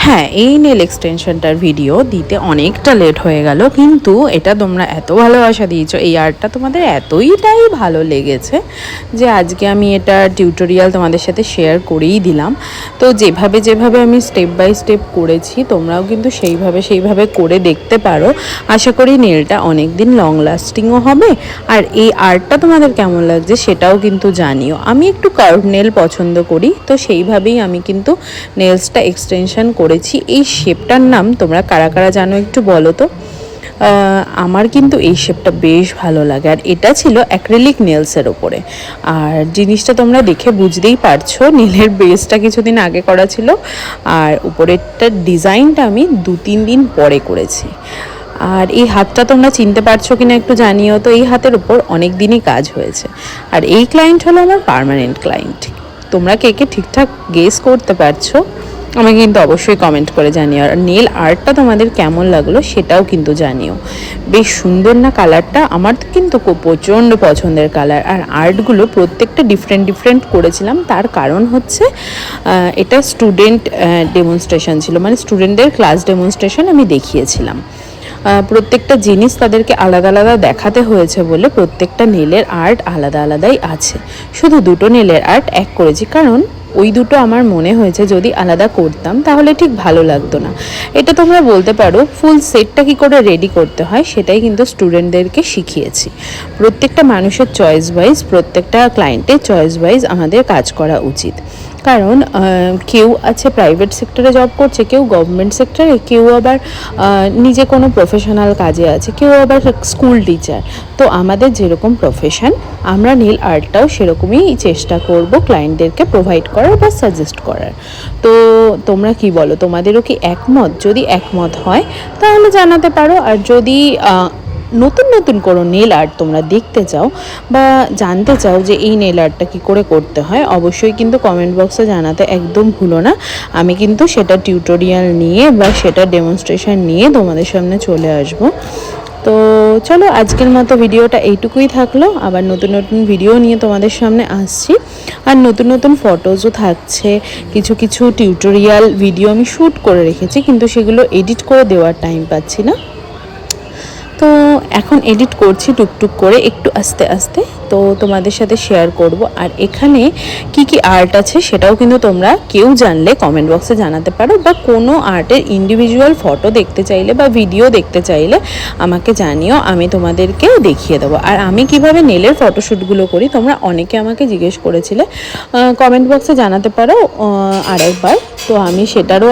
হ্যাঁ, এই nail এক্সটেনশনটার video দিতে অনেকটা লেট হয়ে গেল, কিন্তু এটা তোমরা এত ভালোবাসা দিয়েছো, এই আর্টটা তোমাদের এতইটাই ভালো লেগেছে যে আজকে আমি এটা টিউটোরিয়াল তোমাদের সাথে শেয়ার করেই দিলাম। তো যেভাবে যেভাবে আমি স্টেপ বাই স্টেপ করেছি তোমরাও কিন্তু সেইভাবে করে দেখতে পারো। আশা করি নেলটা অনেক দিন লং লাস্টিংও হবে। আর এই আর্টটা তোমাদের কেমন লাগছে সেটাও কিন্তু জানিও। আমি একটু কার্ভ নেল পছন্দ করি, তো সেইভাবেই আমি কিন্তু নেলসটা এক্সটেনশন করেছি। এই শেপটার নাম তোমরা কারা কারা জানো একটু বলো তো। আমার কিন্তু এই শেপটা বেশ ভালো লাগে, আর এটা ছিল অ্যাক্রিলিক নেলসের ওপরে। আর জিনিসটা তোমরা দেখে বুঝতেই পারছো, নীলের বেসটা কিছুদিন আগে করা ছিল, আর উপরেরটার ডিজাইনটা আমি 2-3 দিন পরে করেছি। আর এই হাতটা তোমরা চিনতে পারছো কিনা একটু জানিও তো। এই হাতের উপর অনেক দিনই কাজ হয়েছে, আর এই ক্লায়েন্ট হলো আমার পার্মানেন্ট ক্লায়েন্ট। তোমরা কে কে ঠিকঠাক গেস করতে পারছো আমাকে কিন্তু অবশ্যই কমেন্ট করে জানিও। আর নেল আর্টটা তোমাদের কেমন লাগলো সেটাও কিন্তু জানিও। বেশ সুন্দর না কালারটা? আমার কিন্তু প্রচণ্ড পছন্দের কালার। আর আর্টগুলো প্রত্যেকটা ডিফারেন্ট করেছিলাম, তার কারণ হচ্ছে এটা স্টুডেন্ট ডেমনস্ট্রেশন ছিল, মানে স্টুডেন্টদের ক্লাস ডেমনস্ট্রেশন আমি দেখিয়েছিলাম। প্রত্যেকটা জিনিস তাদেরকে আলাদা আলাদা দেখাতে হয়েছে বলে প্রত্যেকটা নেলের আর্ট আলাদা আলাদাই আছে। শুধু দুটো নেলের আর্ট এক করেছি, কারণ ওই দুটো আমার মনে হয়েছে যদি আলাদা করতাম তাহলে ঠিক ভালো লাগতো না। এটা তোমরা বলতে পারো ফুল সেটটা কী করে রেডি করতে হয় সেটাই কিন্তু স্টুডেন্টদেরকে শিখিয়েছি। প্রত্যেকটা মানুষের চয়েস ওয়াইজ, প্রত্যেকটা ক্লায়েন্টের চয়েস ওয়াইজ আমাদের কাজ করা উচিত। কারণ কেউ আছে প্রাইভেট সেক্টরে জব করছে, কেউ গভর্নমেন্ট সেক্টরে, কেউ আবার নিজে কোনো প্রফেশনাল কাজে আছে, কেউ আবার স্কুল টিচার। তো আমাদের যেরকম প্রফেশন, আমরা নীল আর্টটাও সেরকমই চেষ্টা করব ক্লায়েন্টদেরকে প্রোভাইড করার বা সাজেস্ট করার। তো তোমরা কি বলো, তোমাদেরও কি একমত? যদি একমত হয় তাহলে জানাতে পারো। আর যদি নতুন কোনো নেল আর্ট তোমরা দেখতে চাও বা জানতে চাও যে এই নেল আর্টটা কী করে করতে হয়, অবশ্যই কিন্তু কমেন্ট বক্সে জানাতে একদম ভুলো না। আমি কিন্তু সেটা টিউটোরিয়াল নিয়ে বা সেটা ডেমনস্ট্রেশন নিয়ে তোমাদের সামনে চলে আসব। তো চলো, আজকের মতো ভিডিওটা এইটুকুই থাকলো। আবার নতুন ভিডিও নিয়ে তোমাদের সামনে আসছি। আর নতুন ফটোজও থাকছে, কিছু টিউটোরিয়াল ভিডিও আমি শ্যুট করে রেখেছি, কিন্তু সেগুলো এডিট করে দেওয়ার টাইম পাচ্ছি না। তো এখন এডিট করছি টুকটুক করে, একটু আস্তে আস্তে, তো তোমাদের সাথে শেয়ার করব। আর এখানে কি আর্ট আছে সেটাও কিন্তু তোমরা কেউ জানলে কমেন্ট বক্সে জানাতে পারো, বা কোনো আর্টের ইন্ডিভিজুয়াল ফটো দেখতে চাইলে বা ভিডিও দেখতে চাইলে আমাকে জানিও, আমি তোমাদেরকে দেখিয়ে দেবো। আর আমি কিভাবে নেলের ফটোশ্যুটগুলো করি তোমরা অনেকে আমাকে জিজ্ঞেস করেছিলে, কমেন্ট বক্সে জানাতে পারো আরেকবার। তো আমি সেটারও